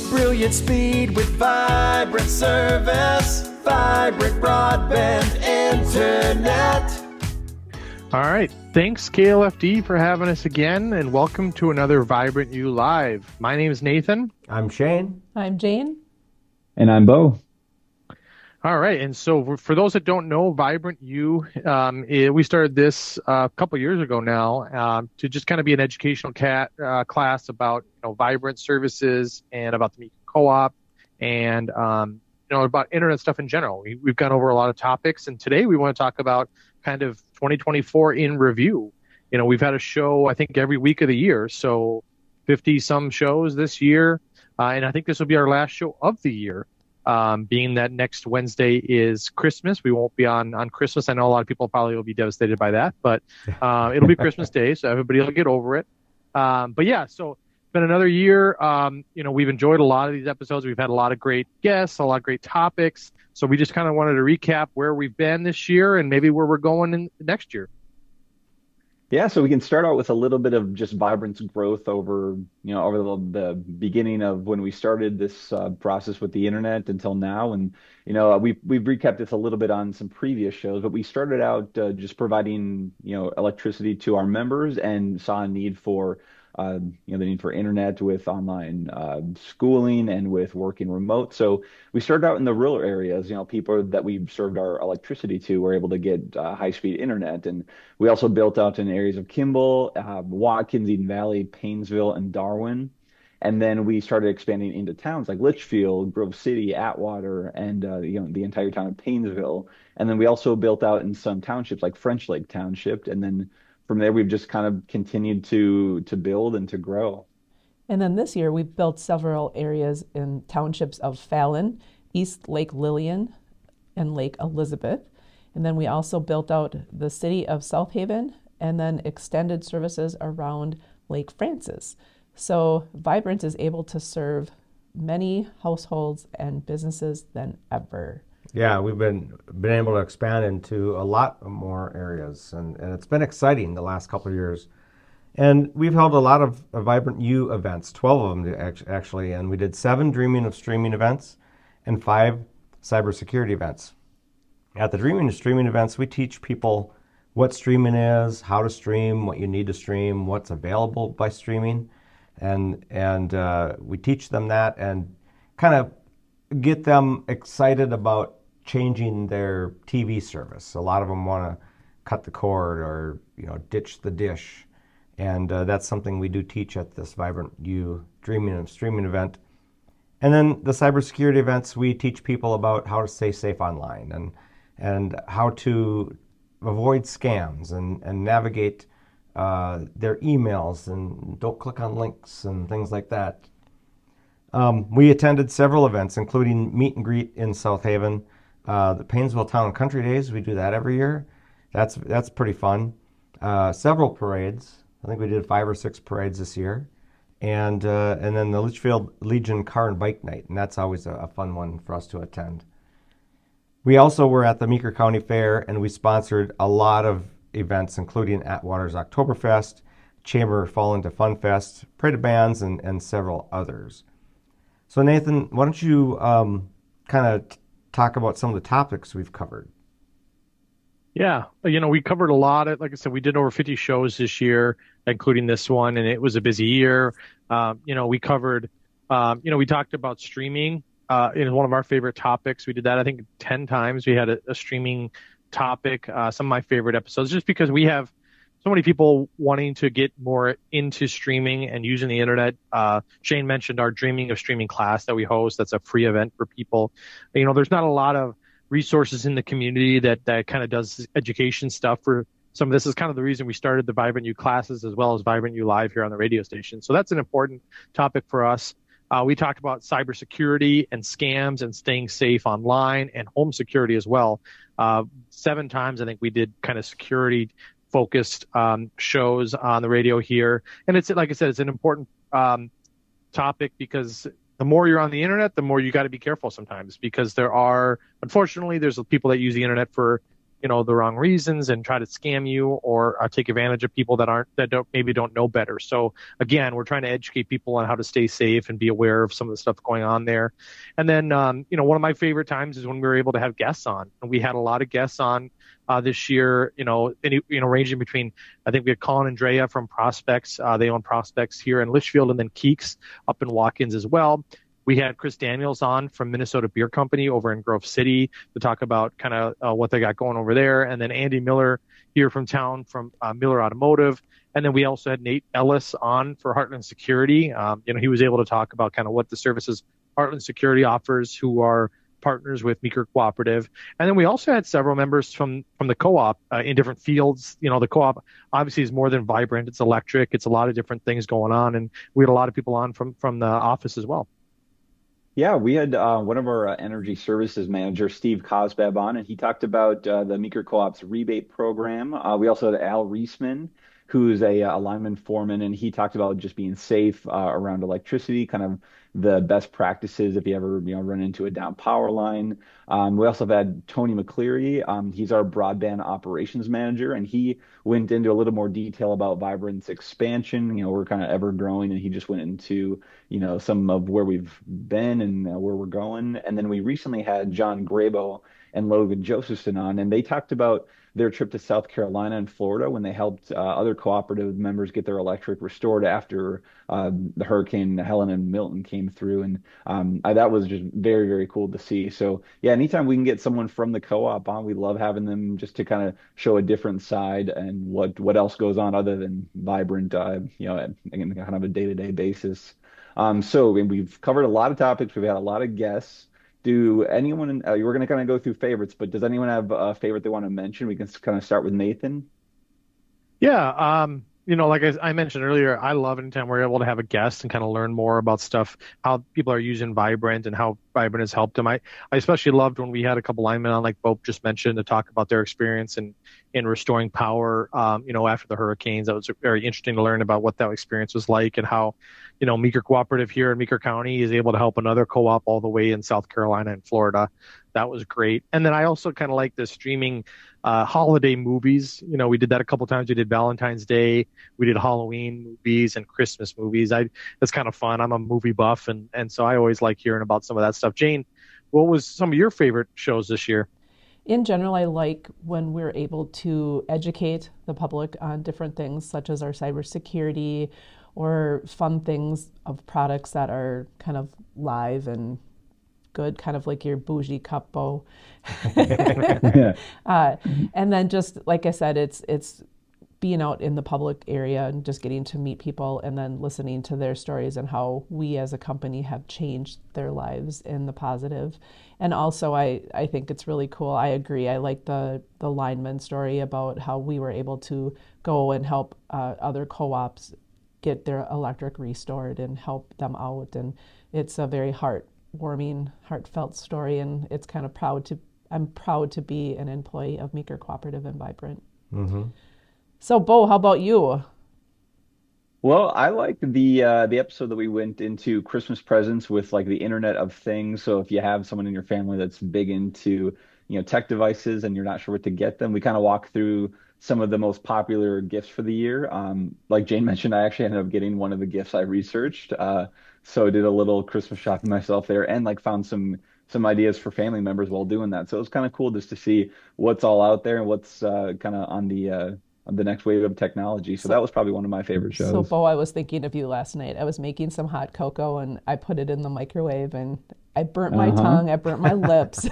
Brilliant speed with vibrant service. Vibrant Broadband Internet. All right. Thanks, KLFD, for having us again, and welcome to another Vibrant U Live. My name is Nathan. I'm Shane. I'm Jane. And I'm Bo. All right. And so for those that don't know, Vibrant U, we started this a couple years ago now to just kind of be an educational class about vibrant services and about the Meeker Co-op and about internet stuff in general. We've gone over a lot of topics, and today we want to talk about kind of 2024 in review. We've had a show, I think, every week of the year, so 50 some shows this year, and I think this will be our last show of the year. Being that next Wednesday is Christmas. We won't be on Christmas. I know a lot of people probably will be devastated by that, but it'll be Christmas Day, so everybody will get over it. But yeah, so it's been another year. We've enjoyed a lot of these episodes. We've had a lot of great guests, a lot of great topics. So we just kind of wanted to recap where we've been this year and maybe where we're going in next year. Yeah, so we can start out with a little bit of just Vibrant's growth over the beginning of when we started this process with the internet until now. And, we've recapped this a little bit on some previous shows, but we started out just providing, electricity to our members and saw a need for the need for internet with online schooling and with working remote. So we started out in the rural areas. People that we served our electricity to were able to get high-speed internet. And we also built out in areas of Kimball, Watkins, Eden Valley, Paynesville, and Darwin. And then we started expanding into towns like Litchfield, Grove City, Atwater, and the entire town of Paynesville. And then we also built out in some townships like French Lake Township. And then from there, we've just kind of continued to build and to grow. And then this year, we've built several areas in townships of Fallon, East Lake Lillian, and Lake Elizabeth. And then we also built out the city of South Haven and then extended services around Lake Francis. So Vibrant is able to serve many households and businesses than ever. Yeah, we've been able to expand into a lot more areas, and it's been exciting the last couple of years. And we've held a lot of Vibrant U events, 12 of them actually, and we did 7 Dreaming of Streaming events and 5 cybersecurity events. At the Dreaming of Streaming events, we teach people what streaming is, how to stream, what you need to stream, what's available by streaming, and we teach them that and kind of get them excited about changing their TV service. A lot of them want to cut the cord or ditch the dish, and that's something we do teach at this Vibrant U Dreaming of Streaming event. And then the cybersecurity events, we teach people about how to stay safe online and how to avoid scams and navigate their emails and don't click on links and things like that. We attended several events, including Meet and Greet in South Haven, the Paynesville Town and Country Days. We do that every year. That's pretty fun. Several parades. I think we did 5 or 6 parades this year, and then the Litchfield Legion Car and Bike Night, and that's always a fun one for us to attend. We also were at the Meeker County Fair, and we sponsored a lot of events, including Atwater's Oktoberfest, Chamber Fall Into Fun Fest, Parade of Bands, and several others. So Nathan, why don't you kind of talk about some of the topics we've covered? Yeah, we covered a lot. Like I said, we did over 50 shows this year, including this one, and it was a busy year. We covered, we talked about streaming. It was one of our favorite topics. We did that, I think, 10 times. We had a streaming topic, some of my favorite episodes, just because we have so many people wanting to get more into streaming and using the internet. Shane mentioned our Dreaming of Streaming class that we host. That's a free event for people. There's not a lot of resources in the community that kind of does education stuff for some of this. Is kind of the reason we started the Vibrant U classes as well as Vibrant U Live here on the radio station. So that's an important topic for us. We talked about cybersecurity and scams and staying safe online and home security as well. 7 times, I think we did kind of security focused shows on the radio here. And it's, like I said, it's an important topic because the more you're on the internet, the more you got to be careful sometimes, because unfortunately, there's people that use the internet for the wrong reasons and try to scam you or take advantage of people that don't know better. So again, we're trying to educate people on how to stay safe and be aware of some of the stuff going on there. And then, one of my favorite times is when we were able to have guests on. And we had a lot of guests on this year, ranging between, I think we had Colin and Drea from Prospects. They own Prospects here in Litchfield, and then Keeks up in Watkins as well. We had Chris Daniels on from Minnesota Beer Company over in Grove City to talk about kind of what they got going over there. And then Andy Miller here from town from Miller Automotive. And then we also had Nate Ellis on for Heartland Security. He was able to talk about kind of what the services Heartland Security offers, who are partners with Meeker Cooperative. And then we also had several members from the co-op in different fields. The co-op obviously is more than Vibrant. It's electric. It's a lot of different things going on. And we had a lot of people on from the office as well. Yeah, we had one of our energy services manager, Steve Cosbab, on, and he talked about the Meeker Co-op's rebate program. We also had Al Reisman, who's a lineman foreman, and he talked about just being safe around electricity, kind of the best practices if you ever run into a down power line. We also have had Tony McCleary. He's our broadband operations manager, and he went into a little more detail about Vibrant's expansion. We're kind of ever growing, and he just went into some of where we've been and where we're going. And then we recently had John Grabo and Logan Josephson on, and they talked about their trip to South Carolina and Florida when they helped other cooperative members get their electric restored after the Hurricane Helen and Milton came through. And that was just very, very cool to see. So yeah, anytime we can get someone from the co-op on, we love having them just to kind of show a different side and what else goes on other than Vibrant, again, kind of a day-to-day basis. So we've covered a lot of topics. We've had a lot of guests. Do anyone, we're going to kind of go through favorites, but does anyone have a favorite they want to mention? We can kind of start with Nathan. Yeah. Like I mentioned earlier, I love anytime we're able to have a guest and kind of learn more about stuff, how people are using Vibrant and how Vibrant has helped them. I especially loved when we had a couple linemen on, like Bope just mentioned, to talk about their experience in restoring power, after the hurricanes. That was very interesting to learn about what that experience was like and how, Meeker Cooperative here in Meeker County is able to help another co-op all the way in South Carolina and Florida. That was great. And then I also kind of like the streaming holiday movies. We did that a couple times. We did Valentine's Day. We did Halloween movies and Christmas movies. That's kind of fun. I'm a movie buff, and so I always like hearing about some of that stuff. Jane, what was some of your favorite shows this year? In general, I like when we're able to educate the public on different things, such as our cybersecurity or fun things of products that are kind of live and good, kind of like your bougie cup bow. And then just like I said, it's being out in the public area and just getting to meet people and then listening to their stories and how we as a company have changed their lives in the positive. And also I think it's really cool. I agree. I like the lineman story about how we were able to go and help other co-ops get their electric restored and help them out. And it's a very heartwarming, heartfelt story, and it's kind of I'm proud to be an employee of Meeker Cooperative and Vibrant. Mm-hmm. So, Bo, how about you? Well, I liked the episode that we went into Christmas presents with like the Internet of Things. So if you have someone in your family that's big into, tech devices and you're not sure what to get them, we kind of walk through some of the most popular gifts for the year. Like Jane mentioned, I actually ended up getting one of the gifts I researched. So I did a little Christmas shopping myself there and like found some ideas for family members while doing that. So it was kind of cool just to see what's all out there and what's kind of on the next wave of technology. So that was probably one of my favorite shows. So, Bo, I was thinking of you last night. I was making some hot cocoa and I put it in the microwave and I burnt my tongue. I burnt my lips.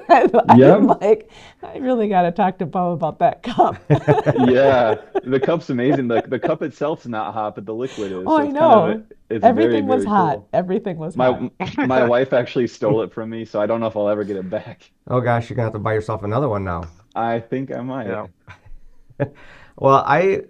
I'm like, I really got to talk to Bo about that cup. Yeah, the cup's amazing. The cup itself's not hot, but the liquid is. Oh, so I know. It's Everything very, was very hot. cool. Everything was hot. My wife actually stole it from me, so I don't know if I'll ever get it back. Oh gosh, you're gonna have to buy yourself another one now. I think I might. Yeah. Well,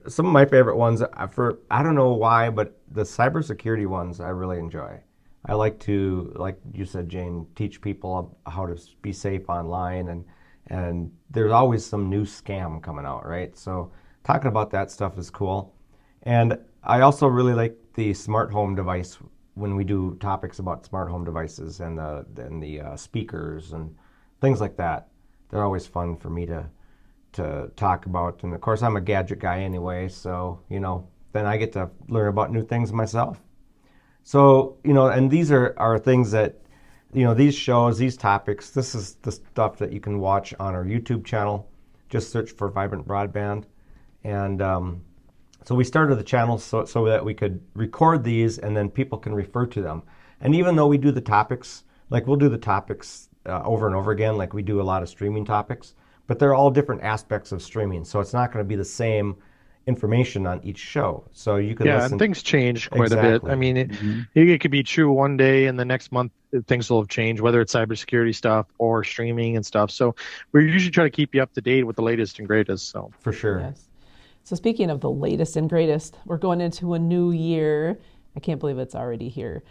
some of my favorite ones I don't know why, but the cybersecurity ones I really enjoy. I like to, like you said, Jane, teach people how to be safe online, and there's always some new scam coming out, right? So talking about that stuff is cool. And I also really like the smart home device when we do topics about smart home devices and the speakers and things like that. They're always fun for me to to talk about. And of course, I'm a gadget guy anyway, so then I get to learn about new things myself. So and these are things that these shows, these topics. This is the stuff that you can watch on our YouTube channel. Just search for Vibrant Broadband, and so we started the channel so that we could record these and then people can refer to them. And even though we do the topics, like we'll do the topics over and over again, like we do a lot of streaming topics, but they're all different aspects of streaming. So it's not going to be the same information on each show. So you can listen. And things change quite a bit. Exactly. I mean, it could be true one day and the next month things will have changed, whether it's cybersecurity stuff or streaming and stuff. So we usually try to keep you up to date with the latest and greatest. So For sure. Yes. So speaking of the latest and greatest, we're going into a new year. I can't believe it's already here.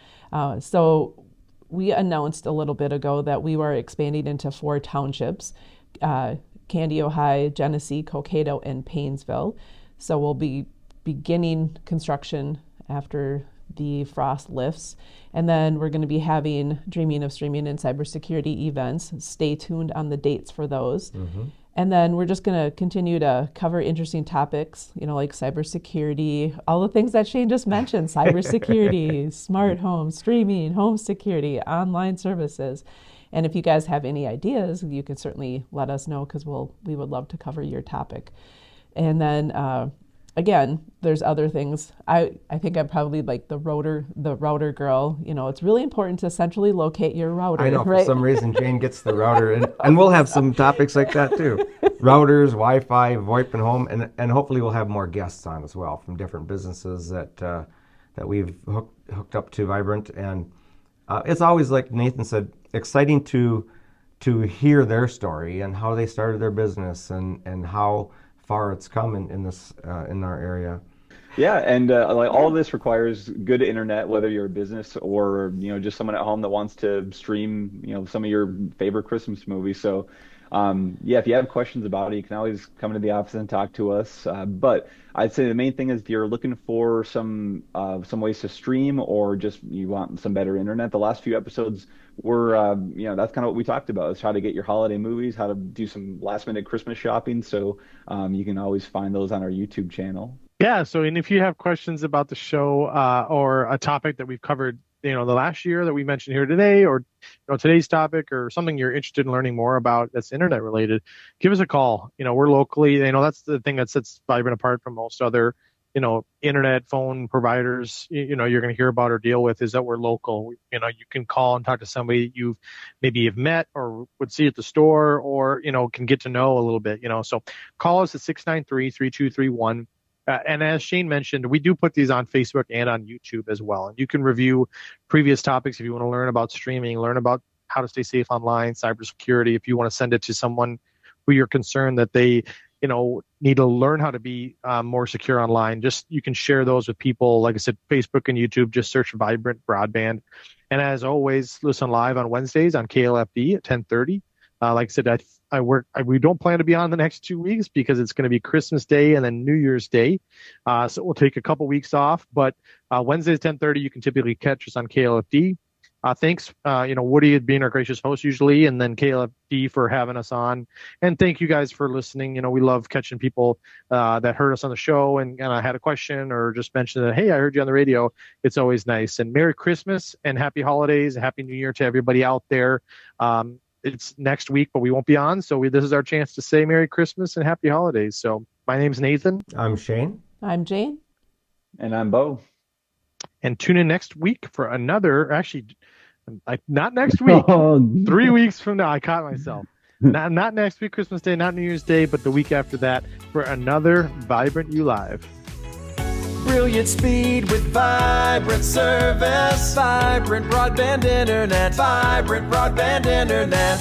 So we announced a little bit ago that we were expanding into 4 townships, Candy, Ohio, Genesee, Cokato, and Painesville. So we'll be beginning construction after the frost lifts. And then we're going to be having Dreaming of Streaming and Cybersecurity events. Stay tuned on the dates for those. And then we're just going to continue to cover interesting topics, like cybersecurity, all the things that Shane just mentioned, cybersecurity, smart home, streaming, home security, online services. And if you guys have any ideas, you can certainly let us know because we would love to cover your topic. And then again, there's other things. I think I'm probably like the router girl. It's really important to centrally locate your router. I know, right? for some reason Jane gets the router, and we'll have some topics like that too. Routers, Wi-Fi, VoIP and home, and hopefully we'll have more guests on as well from different businesses that we've hooked up to Vibrant. And it's always, like Nathan said, exciting to hear their story and how they started their business and how far it's come in our area. Yeah, and like all of this requires good internet, whether you're a business or just someone at home that wants to stream some of your favorite Christmas movies. So if you have questions about it, you can always come into the office and talk to us. But I'd say the main thing is if you're looking for some ways to stream or just you want some better internet, the last few episodes were that's kind of what we talked about, is how to get your holiday movies, how to do some last minute Christmas shopping. So you can always find those on our YouTube channel. Yeah. So, and if you have questions about the show or a topic that we've covered, the last year that we mentioned here today, or today's topic, or something you're interested in learning more about that's internet related, give us a call. We're locally. That's the thing that sets Vibrant apart from most other internet phone providers you're going to hear about or deal with, is that we're local. You can call and talk to somebody you've met or would see at the store, or can get to know a little bit. So call us at 693-3231. And as Shane mentioned, we do put these on Facebook and on YouTube as well. And you can review previous topics if you want to learn about streaming, learn about how to stay safe online, cybersecurity. If you want to send it to someone who you're concerned that they, need to learn how to be more secure online, you can share those with people. Like I said, Facebook and YouTube, just search Vibrant Broadband. And as always, listen live on Wednesdays on KLFD at 10:30. Like I said, we don't plan to be on the next 2 weeks because it's going to be Christmas Day and then New Year's Day. So we'll take a couple weeks off, but Wednesdays 10:30, you can typically catch us on KLFD. Thanks, Woody being our gracious host usually, and then KLFD for having us on. And thank you guys for listening. We love catching people that heard us on the show and had a question or just mentioned that, hey, I heard you on the radio. It's always nice. And Merry Christmas and Happy Holidays, Happy New Year to everybody out there. It's next week, but we won't be on. So this is our chance to say Merry Christmas and Happy Holidays. So my name's Nathan. I'm Shane. I'm Jane. And I'm Bo. And tune in next week for another, not next week, 3 weeks from now. I caught myself. Not next week, Christmas Day, not New Year's Day, but the week after that for another Vibrant U Live. Brilliant speed with vibrant service. Vibrant broadband internet. Vibrant broadband internet.